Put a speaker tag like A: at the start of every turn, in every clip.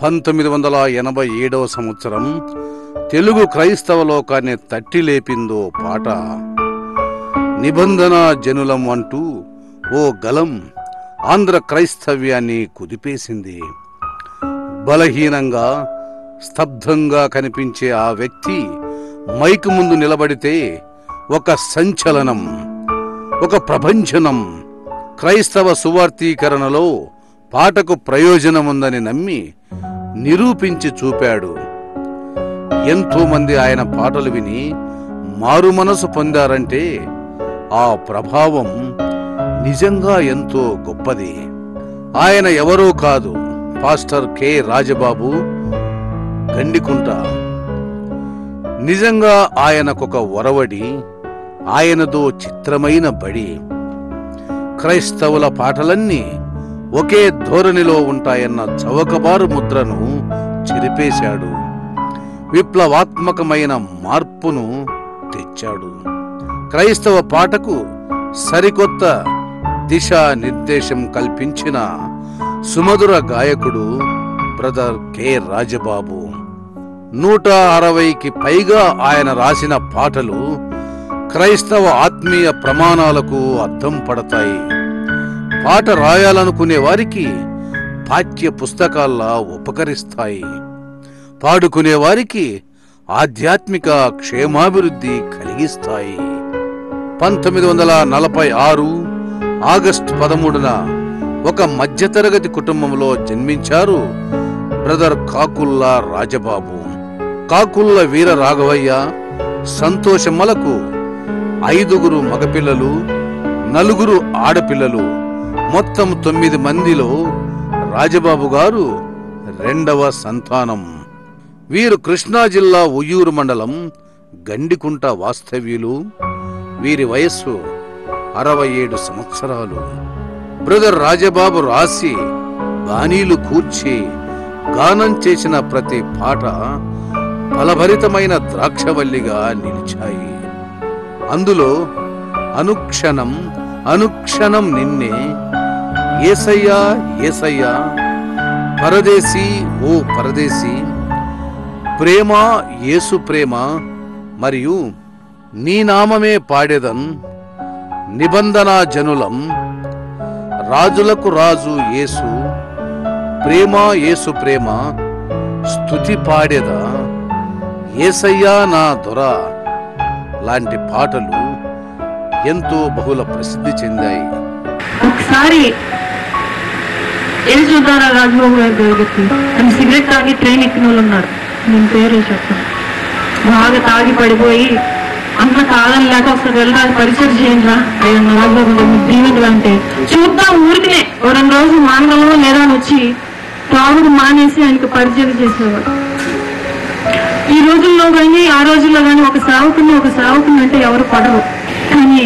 A: 1987 సంవత్సరం తెలుగు క్రైస్తవ లోకాన్ని తట్టి లేపిందో పాట. నిబంధన జనులం అంటూ ఓ గలం ఆంధ్ర క్రైస్తవ్యాన్ని కుదిపేసింది. బలహీనంగా స్తబ్దంగా కనిపించే ఆ వ్యక్తి మైకు ముందు నిలబడితే ఒక సంచలనం, ఒక ప్రభంజనం. క్రైస్తవ సువార్తీకరణలో పాటకు ప్రయోజనముందని నమ్మి నిరూపించి చూపాడు. ఎంతో మంది ఆయన పాటలు విని మారు మనసు పొందారంటే ఆ ప్రభావం నిజంగా ఎంతో గొప్పది. ఆయన ఎవరో కాదు, పాస్టర్ కె రాజబాబు, గండికుంట. నిజంగా ఆయనకొక ఒరవడి, ఆయనదో చిత్రమైన బడి. క్రైస్తవుల పాటలన్నీ ఒకే ధోరణిలో ఉంటాయన్న చౌకబారు ముద్రను చెరిపేశాడు. విప్లవాత్మకమైన మార్పును తెచ్చాడు. క్రైస్తవ పాటకు సరికొత్త దిశా నిర్దేశం కల్పించిన సుమధుర గాయకుడు బ్రదర్ కె రాజబాబు. 160కి పైగా ఆయన రాసిన పాటలు క్రైస్తవ ఆత్మీయ ప్రమాణాలకు అద్దం పడతాయి. పాట రాయాలనుకునే వారికి పాఠ్య పుస్తకాల్లా ఉపకరిస్తాయి. పాడుకునే వారికి ఆధ్యాత్మిక క్షేమాభివృద్ధి కలిగిస్తాయి. 1946 ఆగస్టు 13న ఒక మధ్యతరగతి కుటుంబంలో జన్మించారు బ్రదర్ కాకుల్ల రాజబాబు. కాకుల్ల వీర రాఘవయ్య సంతోషమ్మలకు 5 మగపిల్లలు, 4 ఆడపిల్లలు, మొత్తం 9 మందిలో రాజబాబు గారు 2వ సంతానం. వీరు కృష్ణా జిల్లా ఉయ్యూరు మండలం గండికుంట వాస్తవ్యులు. వీరి వయస్సు 67 సంవత్సరాలు. బ్రదర్ రాజబాబు రాసి బాణీలు కూర్చి గానం చేసిన ప్రతి పాట ఫలభరితమైన ద్రాక్షవల్లిగా నిలిచాయి. అందులో అనుక్షణం అనుక్షణం నిన్నే, యేసయ్యా యేసయ్యా, పరదేశీ ఓ పరదేశీ, ప్రేమ యేసు ప్రేమ, మరియు నీ నామమే పాడెదన్, నిబంధన జనులం, రాజులకు రాజు యేసు, ప్రేమ యేసు ప్రేమ, స్తుతి పాడెదా, యేసయ్యా నా దొర లాంటి పాటలు ఎంతో బహుళ ప్రసిద్ధి చెందాయి.
B: ఒకసారి చూద్దారా రాజబాబు గారి దగ్గరికి, తను సిగరెట్ తాగి ట్రైన్ ఎక్కిన వాళ్ళు ఉన్నారు. నేను పేరు చెప్తాను. బాగా తాగి పడిపోయి అన్న కాలం లేక ఒకసారి వెళ్ళడానికి పరిచయం చేయండిరా అయ్యా రాజబాబు దీవెనలు అంటే చూద్దాం ఊరికినే 2 రోజులు మానగలమో లేదా అని వచ్చి తాగుడు మానేసి ఆయనకు పరిచయం చేసేవాడు. ఈ రోజుల్లో కానీ ఆ రోజుల్లో కానీ ఒక సావుకుని అంటే ఎవరు పడరు. కానీ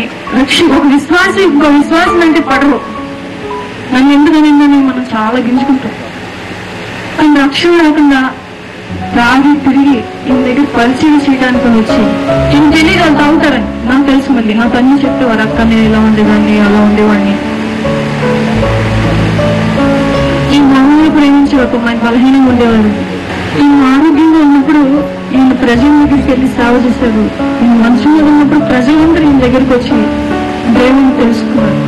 B: ఒక విశ్వాసి ఇంకో విశ్వాసం అంటే పడరు. నన్ను ఎందుకని మనం చాలా గింజుకుంటాం. కానీ రక్షణ లేకుండా తాగి తిరిగి ఈయన దగ్గర పరిచయం చేయడానికి వచ్చి నేను తెలియదు వాళ్ళు తాగుతారని నాకు తెలుసు. మళ్ళీ నాకు అన్ని చెప్పేవారు, అక్క నేను ఇలా ఉండేదాన్ని అలా ఉండేవాడిని. ఈ మామూలు ప్రేమించే ఒక మన బలహీనంగా ఉండేవారు. ఈయన ఆరోగ్యంగా ఉన్నప్పుడు ఈయన ప్రజల దగ్గరికి వెళ్ళి సేవ చేశారు. ఈయన మనుషుల్లో ఉన్నప్పుడు ప్రజలందరూ ఈయన దగ్గరికి వచ్చి దేవుని తెలుసుకున్నారు.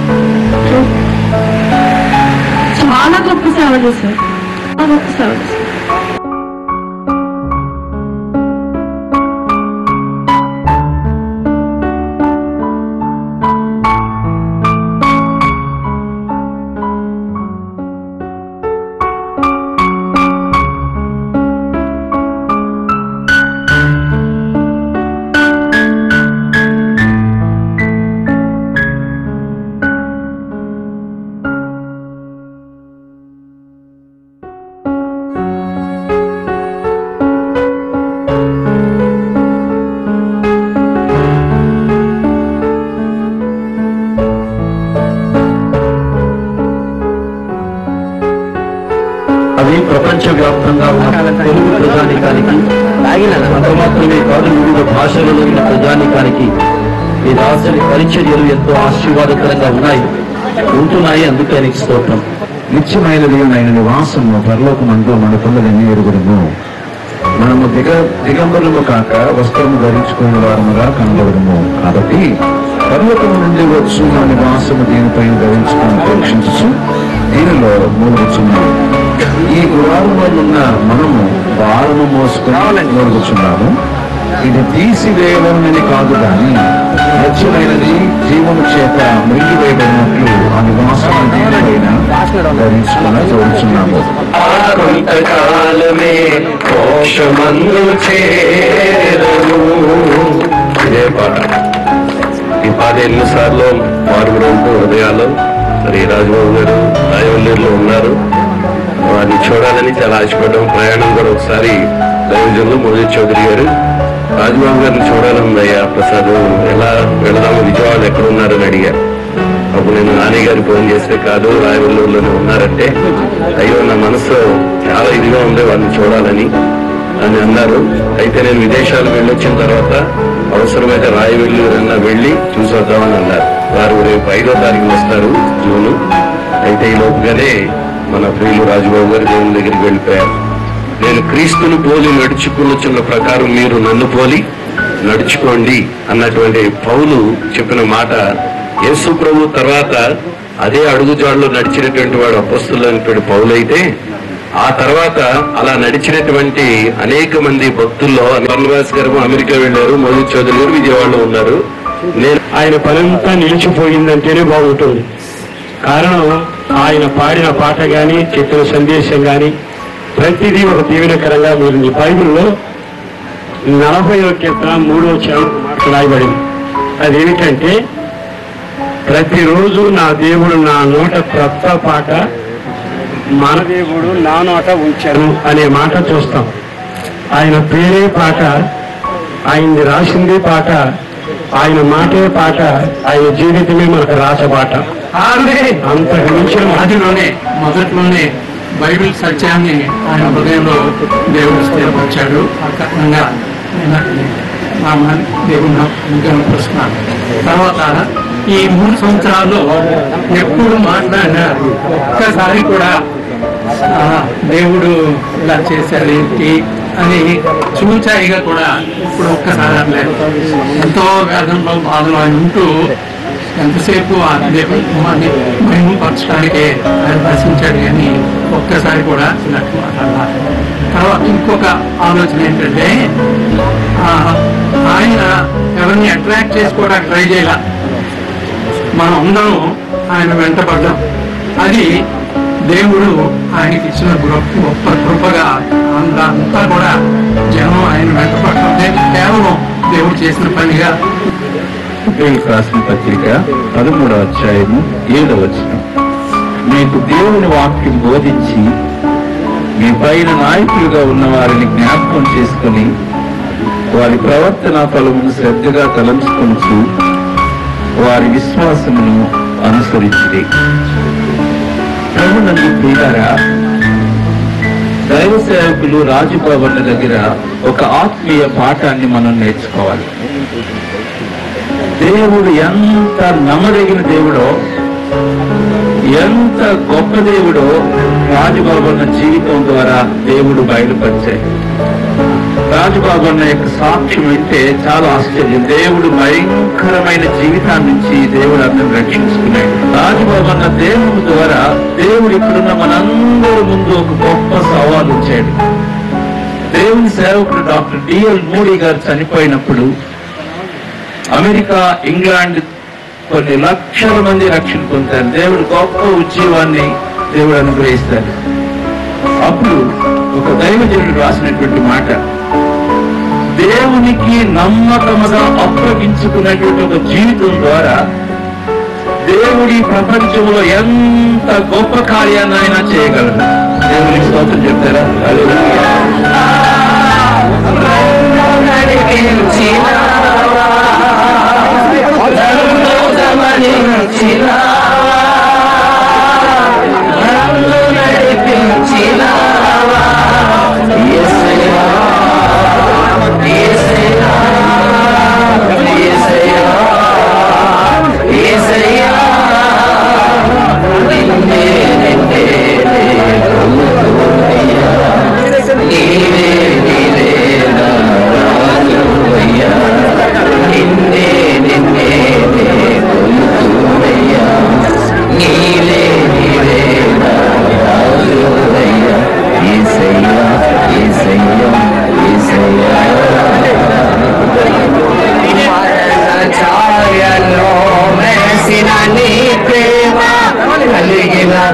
B: చాలా గొప్ప సేవ చేశారు, చాలా గొప్ప సేవ చేశారు.
C: ప్రపంచవ్యాప్తంగా ఉన్న తెలుగు ప్రజానికానికి అంత మాత్రమే కాదు, వివిధ భాషలలో ఉన్న ప్రజానికానికి ఈ దాసుని పరిచర్యలు ఎంతో ఆశీర్వాదకరంగా ఉంటున్నాయి. అందుకే ఆయనకి స్తోత్రం.
D: నిత్యమైనది ఆయన నివాసము పరలోకమందు మనకున్నదని ఎరుగుదము. మనము దిగంబరులము కాక వస్త్రము ధరించుకునే వారముగా కనబడము. కాబట్టి పర్వతము నుండి వచ్చు మన నివాసము దీనిపైన ధరించుకుని పరీక్షించు దీనిలో మూలుగుచున్నాము. ఈ గుడారంలో ఉన్న మనము భారము మోసుకుని మూలుగుచున్నాము. ఇది తీసివేయబడినది కాదు కానీ నచ్చమైనది జీవము చేత మృంగివేయబడినట్లు ఆ నివాసము దీనిపైన ధరించుకుని చూడుచున్నాము.
C: కొంతకాలమే మోక్షమందు చేరను. ఇదే పాట. ఈ పాట ఎన్నిసార్లు మారుగురంతో హృదయాల్లో మరి రాజబాబు గారు రాయవల్లిలో ఉన్నారు. వారిని చూడాలని చాలా ఆశపడ్డాం. ప్రయాణం కూడా ఒకసారి దైవజనులు మోదీ చౌదరి గారు రాజబాబు గారిని చూడాలన్నయ్యా ప్రసాద్ ఎలా వెళదాము, విజయవాడ ఎక్కడున్నారని అడిగారు. అప్పుడు నేను నాని గారికి ఫోన్ చేస్తే కాదు రాయవల్లూరులోనే ఉన్నారంటే, అయ్యో నా మనసు చాలా ఇదిగా ఉంది వాళ్ళని చూడాలని అని అన్నారు. అయితే నేను విదేశాలు వెళ్ళొచ్చిన తర్వాత అవసరమైతే రాయవల్లూరైనా వెళ్ళి చూసొద్దామని అన్నారు. వారు రేపు 5వ తారీఖు వస్తారు జూను. అయితే ఈ లోపుగానే మన ప్రియులు రాజబాబు గారు దేవుని దగ్గరికి వెళ్ళిపోయారు. నేను క్రీస్తును పోలి నడుచుకున్న ప్రకారం మీరు నన్ను పోలి నడుచుకోండి అన్నటువంటి పౌలు చెప్పిన మాట యేసు ప్రభు తర్వాత అదే అడుగుజాడలో నడిచినటువంటి వాడు అపొస్తలులైనటువంటి పౌలు అయితే, ఆ తర్వాత అలా నడిచినటువంటి అనేక మంది భక్తుల్లో బర్నబాస్ గారు అమెరికా వెళ్ళారు, మోదీ చౌదరి గారు విజయవాడలో ఉన్నారు. నేను
E: ఆయన పనంతా నిలిచిపోయిందంటేనే బాగుంటుంది. కారణం ఆయన పాడిన పాట గాని చెప్పిన సందేశం గాని ప్రతిదీ ఒక దీవెనకరంగా మీరు బైబిల్లో 40వ కీర్తన 3వ వచనం రాయబడింది. అదేమిటంటే, ప్రతిరోజు నా దేవుడు నా నోట క్రొత్త పాట, మన దేవుడు నా నోట ఉంచాను అనే మాట చూస్తాం. ఆయన పేరే పాట, ఆయనది రాసిందే పాట, ఆయన మాటే పాట, ఆయన జీవితమే మనకు రాసపాట. అంతకు మించిన
F: మొదట్లోనే బైబిల్ సత్యాన్ని ఆయన హృదయంలో దేవుడు స్థిరపరిచాడు. ఆ కారణంగా దేవుడు గమనిస్తున్నాను. తర్వాత ఈ 3 సంవత్సరాల్లో ఎప్పుడు మాట్లాడినా ఒక్కసారి కూడా దేవుడు ఇలా చేశారు ఏంటి అని చూచాయిగా కూడా ఇప్పుడు ఒక్కసారి అనలేదు. ఎంతో వేదంలో బాధలో ఆయన ఉంటూ ఎంతసేపు ఆ దేవుని మహిమపరచడానికి ఆయన దర్శించాడు కానీ ఒక్కసారి కూడా ఇలాంటి మాట్లాడాలి. తర్వాత ఇంకొక ఆలోచన ఏంటంటే, ఆయన ఎవరిని అట్రాక్ట్ చేసుకోవడానికి ట్రై చేయాల, మనం అందరం ఆయన వెంటపడ్డాం. అది దేవుడు ఆయనకి ఇచ్చిన గొప్ప కృపగా అంతా కూడా జనం ఆయన వెంటపడటం లేదు, కేవలం దేవుడు చేసిన పనిగా.
D: రాసిన పత్రిక 13వ అధ్యాయము 7వ వచనం. మీకు దేవుని వాక్యం బోధించి మీ పైన నాయకులుగా ఉన్న వారిని జ్ఞాపకం చేసుకుని వారి ప్రవర్తన ఫలమును శ్రద్ధగా తలంచుకొనుచు వారి విశ్వాసమును అనుసరించింది. ప్రభునందు ప్రియులారా, దైవ సేవకులు రాజభవన్ల దగ్గర ఒక ఆత్మీయ పాఠాన్ని మనం నేర్చుకోవాలి. దేవుడు ఎంత నమ్మదగిన దేవుడో, ఎంత గొప్ప దేవుడో రాజబాబన్న జీవితం ద్వారా దేవుడు బయలుపరిచాడు. రాజబాబన్న యొక్క సాక్ష్యం వింటే చాలా ఆశ్చర్యం. దేవుడు భయంకరమైన జీవితాన్ని నుంచి దేవుడు అతను రక్షించుకున్నాడు. రాజబాబన్న దేవుడి ద్వారా దేవుడు ఇప్పుడున్న మనందరి ముందు ఒక గొప్ప సవాలు ఇచ్చాడు. దేవుని సేవకుడు డాక్టర్ డిఎల్ మూడీ గారు చనిపోయినప్పుడు అమెరికా, ఇంగ్లాండ్ కొన్ని లక్షల మంది రక్షణ పొందారు. దేవుడు గొప్ప ఉద్యోగాన్ని దేవుడు అనుగ్రహిస్తాడు. అప్పుడు ఒక దైవజనుడు రాసినటువంటి మాట, దేవునికి నమ్మకముగా అప్పగించుకున్నటువంటి ఒక జీవితం ద్వారా దేవుడి ప్రపంచంలో ఎంత గొప్ప కార్యాన్ని ఆయన చేయగలరు. దేవునికి స్తోత్రం చెప్తారా?
C: Yeah.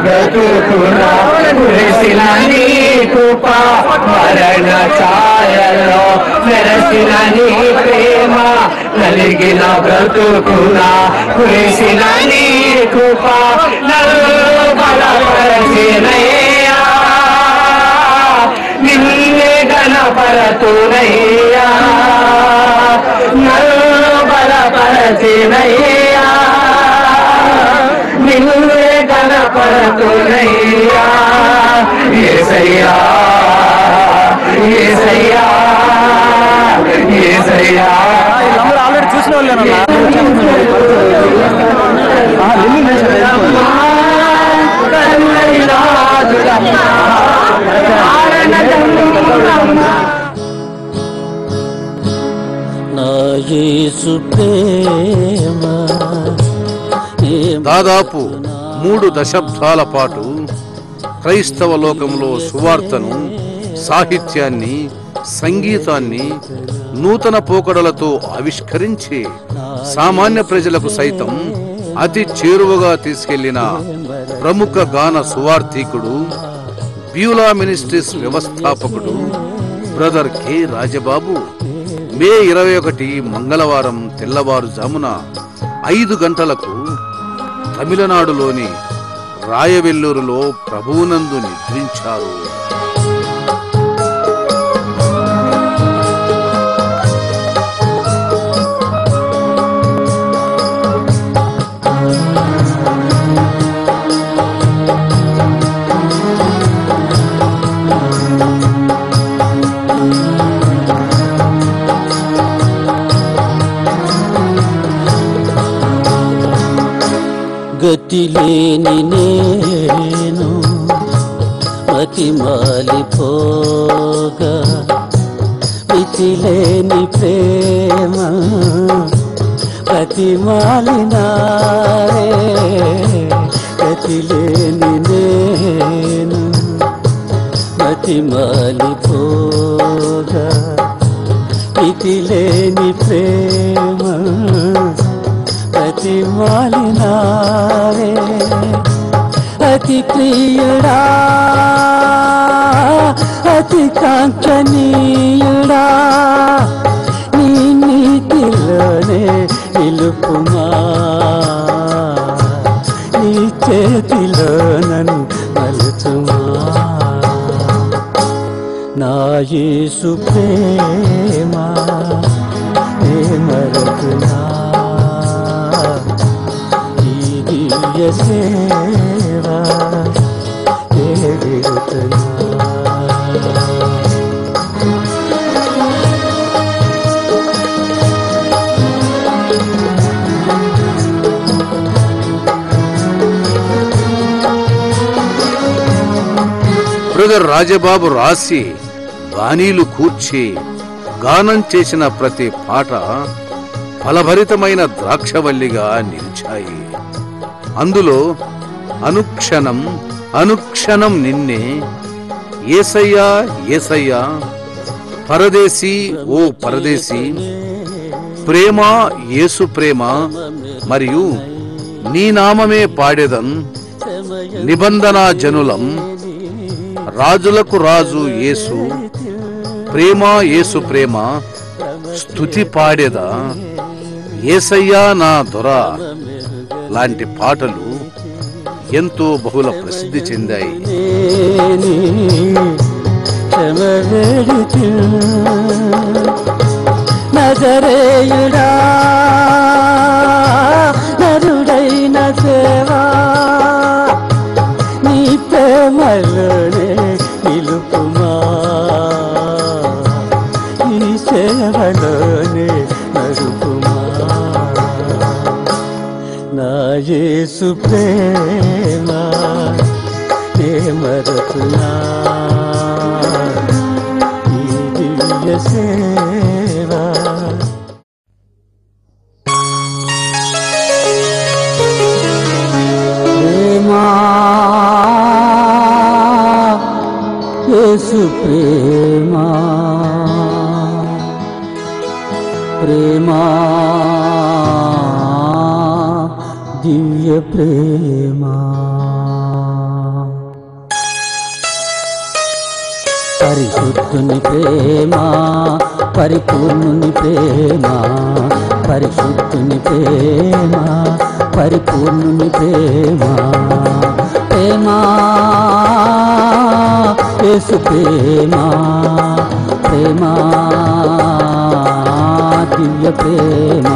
G: బ్రతుకున కురిసిన నీ కృప మరణ ఛాయలో మెరసిన నీ ప్రేమ కలిగిన బ్రతుకున కురిసిన నీ కృప నన్ను బలపరచినయ్యా నిన్నే గణపరతునయ్యా నన్ను బలపరచినయ్యా నిన్నే గణపరతునయ్యా యేసయ్యా యేసయ్యా యేసయ్యా ఆల్రెడీ చూసిన వాళ్ళేనా
A: దాదాపు 3 దశాబ్దాల పాటు క్రైస్తవ లోకంలో సువార్తను, సాహిత్యాన్ని, సంగీతాన్ని నూతన పోకడలతో ఆవిష్కరించి సామాన్య ప్రజలకు సైతం అతి చేరువగా తీసుకెళ్లిన ప్రముఖ గాన సువార్థికుడు, బ్యూలా మినిస్ట్రీస్ వ్యవస్థాపకుడు బ్రదర్ కె రాజబాబు మే 21 మంగళవారం తెల్లవారుజామున 5 గంటలకు తమిళనాడులోని రాయవెల్లూరులో ప్రభువునందు నిద్రించారు.
H: గతిలేని నేను మతిమాలిపోగా మితిలేని ప్రేమ ప్రతిమాలినారే గతిలేని నేను మతిమాలిపోగా మితిలేని ప్రేమ ప్రతిమాలినారే అతి ప్రియుడా అతి కాంక్షణీయుడా నీ నీతిలోనే నిలుపుమా నీ చేతిలో నన్ను మలుచుమా నా యేసు ప్రేమ నే మరతునా సేవా
A: బ్రదర్ రాజబాబు రాసి బాణీలు కూర్చి గానం చేసిన ప్రతి పాట ఫలభరితమైన ద్రాక్షవల్లిగా నిలిచాయి. అందులో అనుక్షణం అనుక్షణం నిన్నే, యేసయ్యా యేసయ్యా, పరదేశీ ఓ పరదేశీ, ప్రేమ యేసు ప్రేమ మరియు నీ నామమే పాడెదన్, నిబంధనా జనులం, రాజులకు రాజు యేసు, ప్రేమ యేసు ప్రేమ, స్తుతి పాడెదా, యేసయ్యా నా దొర లాంటి పాటలు ఎంతో బహుళ ప్రసిద్ధి చెందాయి.
H: నజరేయుడా నరుడైన సేవా నీ ప్రేమలోనే నిలుపుమా నీ సేవలోనే నడుపుమా నా యేసు ప్రేమ నే మరతునా ఈ దివ్య సేవా ప్రేమా యేసు ప్రేమా ప్రేమా దివ్య ప్రేమ పరిశుద్ధుని ప్రేమ పరిపూర్ణుని ప్రేమ పరిశుద్ధుని ప్రేమ పరిపూర్ణుని ప్రేమ ప్రేమ యేసు ప్రేమ ప్రేమ దివ్య ప్రేమ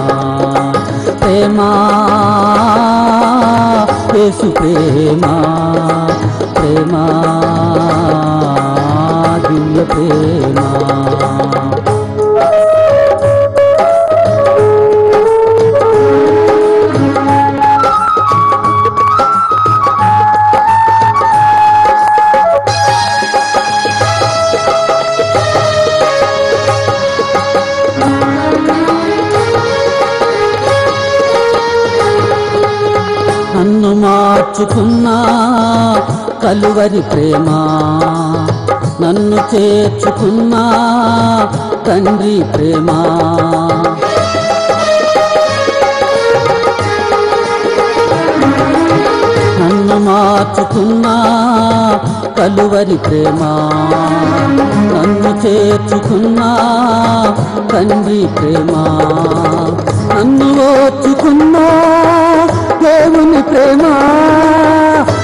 H: ప్రేమ యేసు ప్రేమ ప్రేమ దివ్య ప్రేమ నన్ను మార్చుకున్నా కలువరి ప్రేమ నన్ను చేర్చుకున్నా తండ్రి ప్రేమ నన్ను మార్చుకున్నా కలువరి ప్రేమ నన్ను చేర్చుకున్నా తండ్రి ప్రేమ నన్ను ఓర్చుకున్నా దేవుని ప్రేమ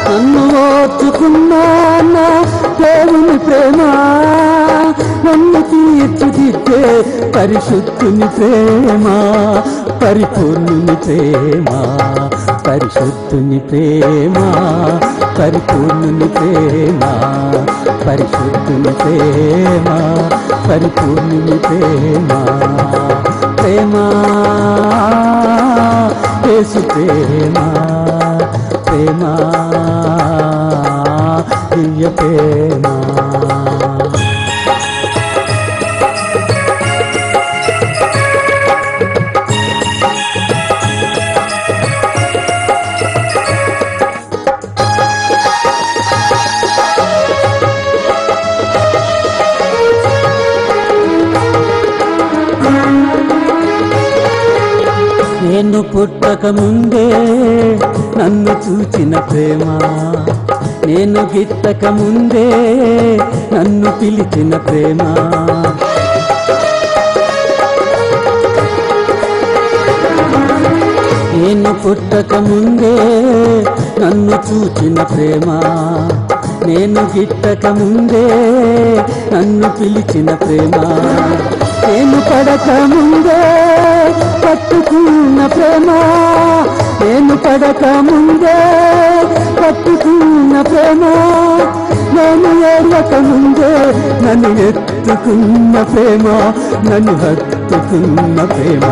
H: నన్ను ఓర్చుకున్నా దేవుని ప్రేమ నన్ను తీర్చిదిద్దే పరిశుద్ధుని ప్రేమ పరిపూర్ణుని ప్రేమ పరిశుద్ధుని ప్రేమ పరిపూర్ణుని ప్రేమ పరిశుద్ధుని ప్రేమ పరిపూర్ణుని ప్రేమ ప్రేమ యేసు ప్రేమ ప్రేమ దివ్య ప్రేమ నేను పుట్టక ముందే నన్ను చూచిన ప్రేమ నేను గిట్టక ముందే నన్ను పిలిచిన ప్రేమ నేను పుట్టక ముందే నన్ను చూచిన ప్రేమ నేను గిట్టక ముందే నన్ను పిలిచిన ప్రేమ నేను పడక ముందే పట్టుకున్న ప్రేమ నేను పడక ముందే పట్టుకున్న ప్రేమ నేను ఏడక ముందే నన్ను ఎత్తుకున్న ప్రేమ నన్ను హత్తుకున్న ప్రేమ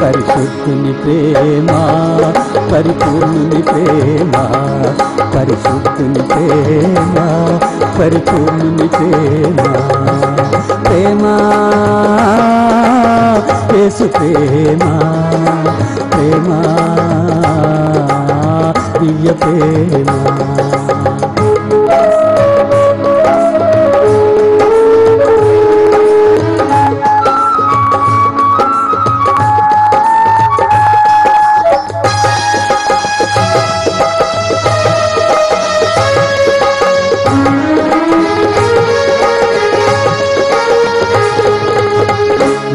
H: పరిశుద్ధుని ప్రేమ పరిపూర్ణుని ప్రేమ పరిశుద్ధుని ప్రేమ పరిపూర్ణుని ప్రేమ ప్రేమ యేసు ప్రేమ ప్రేమ దివ్య ప్రేమ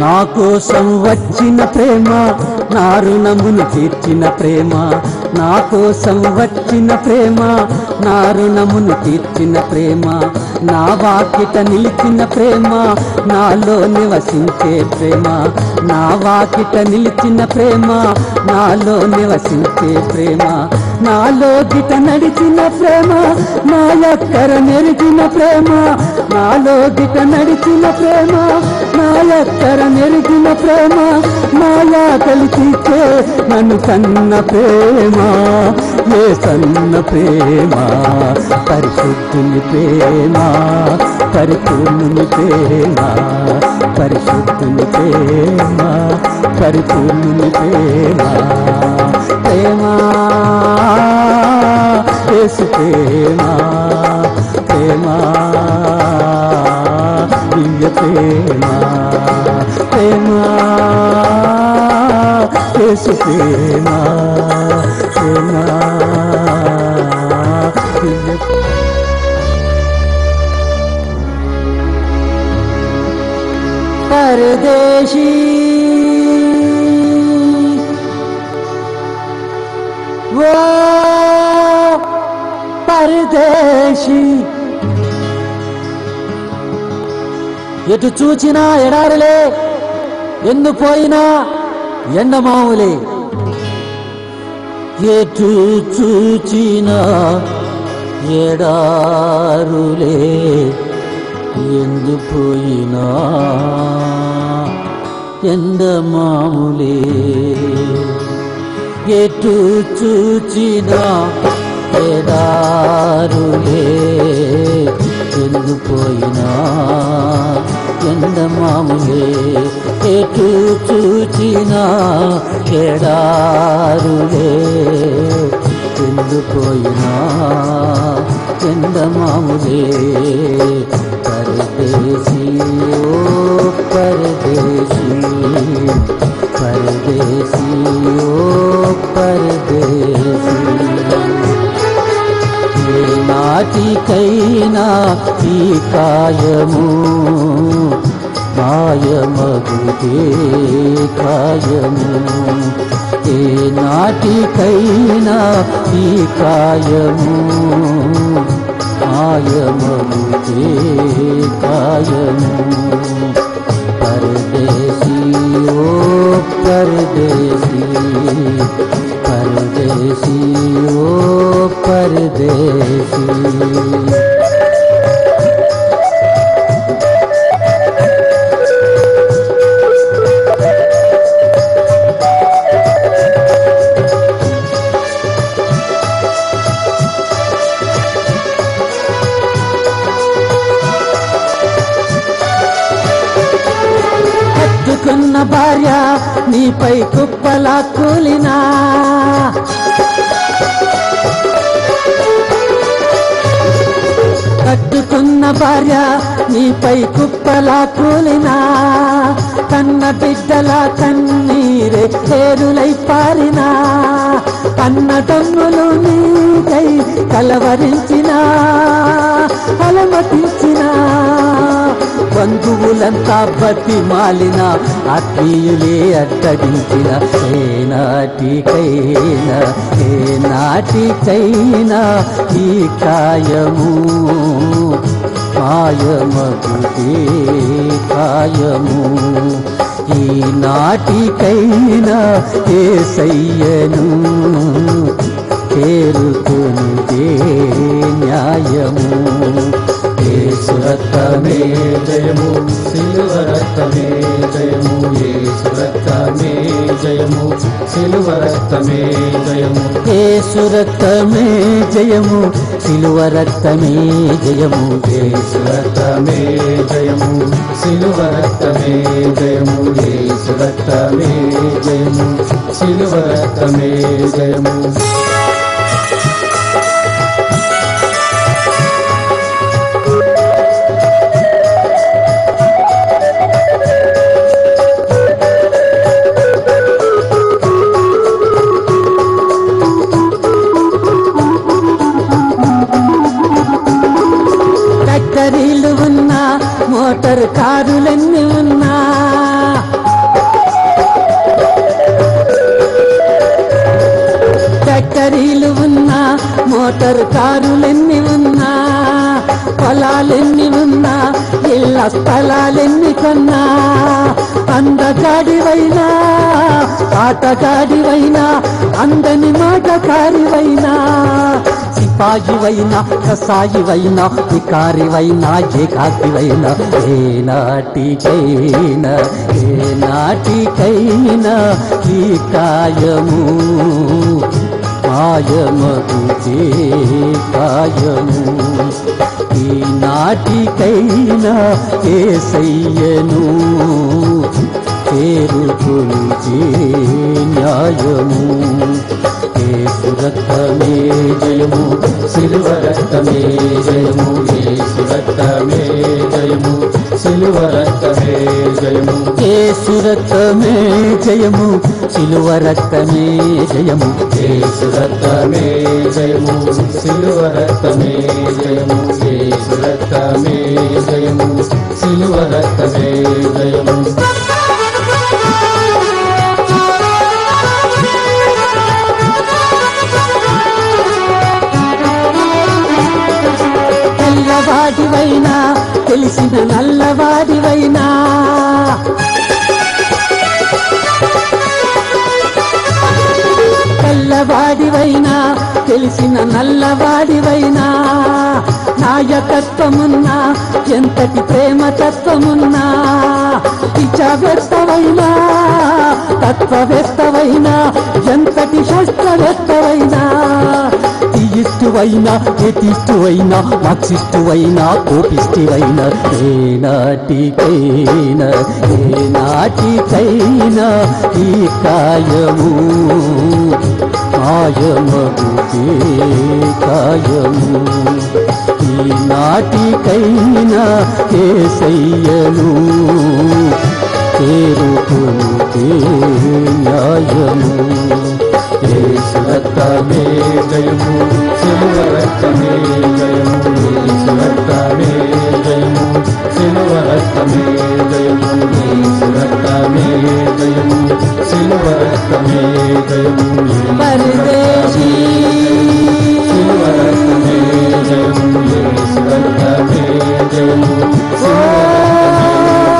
H: నా కోసం వచ్చిన ప్రేమ నా రుణమును తీర్చిన ప్రేమ నా కోసం వచ్చిన ప్రేమ నా రుణమును తీర్చిన ప్రేమ నా వాకిట నిలిచిన ప్రేమ నాలో నివసించే ప్రేమ నా వాకిట నిలిచిన ప్రేమ నాలో నివసించే ప్రేమ నాలో గిట నడిచిన ప్రేమ నా ఎక్కర నెరిచిన ప్రేమ నాలో గిట నడిచిన ప్రేమ నా ఎక్కర నెరిచిన ప్రేమ మాయా కలిసిచే నన్ను కన్న ప్రేమ ఏ సన్న ప్రేమ పరిశుద్ధుని ప్రేమ పరిపూర్ణుని ప్రేమ పరిశుద్ధుని ప్రేమ పరిపూర్ణుని ప్రేమ ప్రేమ యేసు ప్రేమ ప్రేమ దివ్య ప్రేమ ప్రేమ యేసు ప్రేమ ప్రేమ परदेशी वो परदेशी ఎటు చూచినా ఎడారులే ఎందు పోయినా ఎండమావులే ఎటు చూచినా ఎడారులే ఎందు పోయినా ఎండమాములే ఎటు చూచినా ఎడారులే ఎందు పోయినా ఎండమాములే ఎటు చూచినా ఎడారులే ఎందు పోయినా ఎండమాములే परदेसी ओ परदेसी परदेसी ओ परदेसी నాటికైనా ఈ కాయము మాయమగుతే కాయము ఏ నాటికైనా ఈ కాయము మాయమగుతే కాయము परदेसी ओ परदेसी परदेसी ओ परदेसी కట్టుకున్న భార్య నీపై కుప్పలా కూలినా కట్టుకున్న భార్య నీపై కుప్పలా కూలినా కన్న బిడ్డల కన్నీరే ఏరులై పారినా కన్న తమ్ములు నీకై కలవరించినా అలమటించినా బంధువులంతా బతి మాలిన ఆత్మీయులే అడ్డగించిన ఏ నాటికైనా ఈ కాయము మాయమగుతే కాయము ఈ నాటికైనా యేసయ్యను చేరుకునిదే న్యాయము యేసు రక్తమే జయము సిలువ రక్తమే జయము యేసు రక్తమే జయము సిలువ రక్తమే జయము యేసు రక్తమే జయము సిలువ రక్తమే జయము యేసు రక్తమే జయము సిలువ రక్తమే జయము యేసు రక్తమే జయము సిలువ రక్తమే జయము ట్రాక్టరీలు ఉన్నా మోటార్ కారులన్నీ ఉన్నా ట్రాక్టరీలు ఉన్నా మోటార్ కారులన్నీ ఉన్నా పొలాలెన్ని ఉన్నా ఇళ్ళ స్థలాలెన్ని కొన్నా అందగాడివైనా ఆటగాడివైనా అందని మాటకారివైనా సిపాయివైనా కసాయివైనా వికారివైనా ఏకాకివైనా ఏ నాటికైనా ఈ కాయము మాయమగుతే కాయము ఈ నాటికైనా యేసయ్యను చేరుకుని న్యాయము. యేసు రక్తమే జయము, సిలువ రక్తమే జయము, యేసు రక్తమే జయము, సిలువ రక్తమే జయము, యేసు రక్తమే జయము, సిలువ రక్తమే జయము, యేసు రక్తమే జయము, సిలువ రక్తమే జయము, యేసు రక్తమే జయము, సిలువ రక్తమే జయము. తెల్లవాడివైనా తెలిసిన నల్లవాడివైనా, తెల్లవాడివైనా తెలిసిన నల్లవాడివైనా, నాయకత్వమున్నా ఎంతటి ప్రేమతత్వమున్నా, పిచ్చావేత్తవైనా తత్వవేత్తవైనా, ఎంతటి శాస్త్రవేత్తవైనా, తీయిస్తువైనా ఎతిస్తువైనా మార్క్సిస్టువైనా కోపిష్టివైనా, ఏనాటికైనా ఏనాటికైనా ఈ కాయము కాయమగుతే కాయము. ఈ నాటికైనా యేసయ్యను చేరుకుని న్యాయము. యేసు రక్తమే జయము, సిలువ రక్తమే జయము, యేసు రక్తమే జయము, సిలువ రక్తమే జయము, యేసు రక్తమే జయము, సిలువ రక్తమే జయము. పరదేశీ సిలువ రక్తమే జయము, యేసు రక్తమే జయము, సిలువ రక్తమే జయము.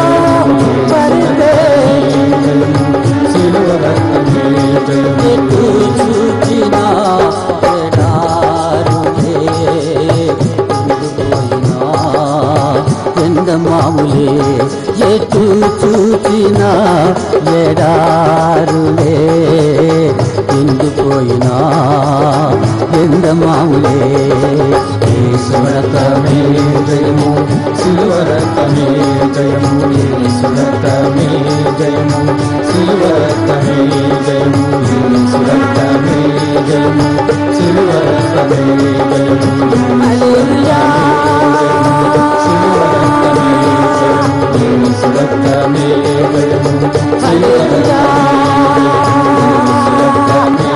H: ఎటు చూచినా ఎడారులే ఉండిపోయినా ఎండమాములే, ఎటు చూచినా ఎడారులే ఎండిపోయినా ఎండమాములే. యేసు రక్తమే జయము, సిలువ రక్తమే జయము, యేసు రక్తమే జయము, సిలువ రక్తమే జయము, యేసు రక్తమే జయము, సిలువ రక్తమే జయము. హల్లెలూయా. సిలువ రక్తమే జయము, యేసు రక్తమే జయము, సిలువ రక్తమే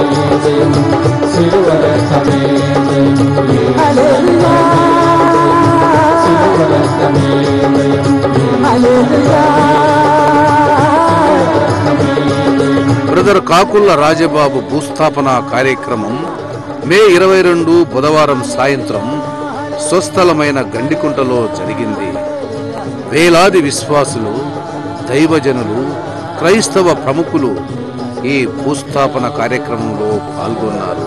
H: జయము, సిలువ రక్తమే జయము. హల్లెలూయా. సిలువ రక్తమే జయము. హల్లెలూయా.
A: బ్రదర్ కాకుళ్ళ రాజబాబు భూస్థాపన కార్యక్రమం మే 22 బుధవారం సాయంత్రం స్వస్థలమైన గండికుంటలో జరిగింది. వేలాది విశ్వాసులు, దైవజనులు, క్రైస్తవ ప్రముఖులు ఈ భూస్థాపన కార్యక్రమంలో పాల్గొన్నారు.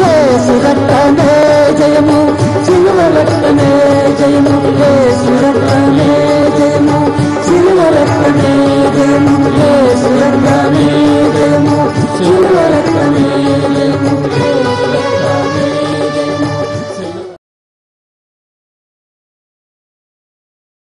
H: యేసు రక్తమే జయము, సిలువ రక్తమే జయము, యేసు రక్తమే జయము.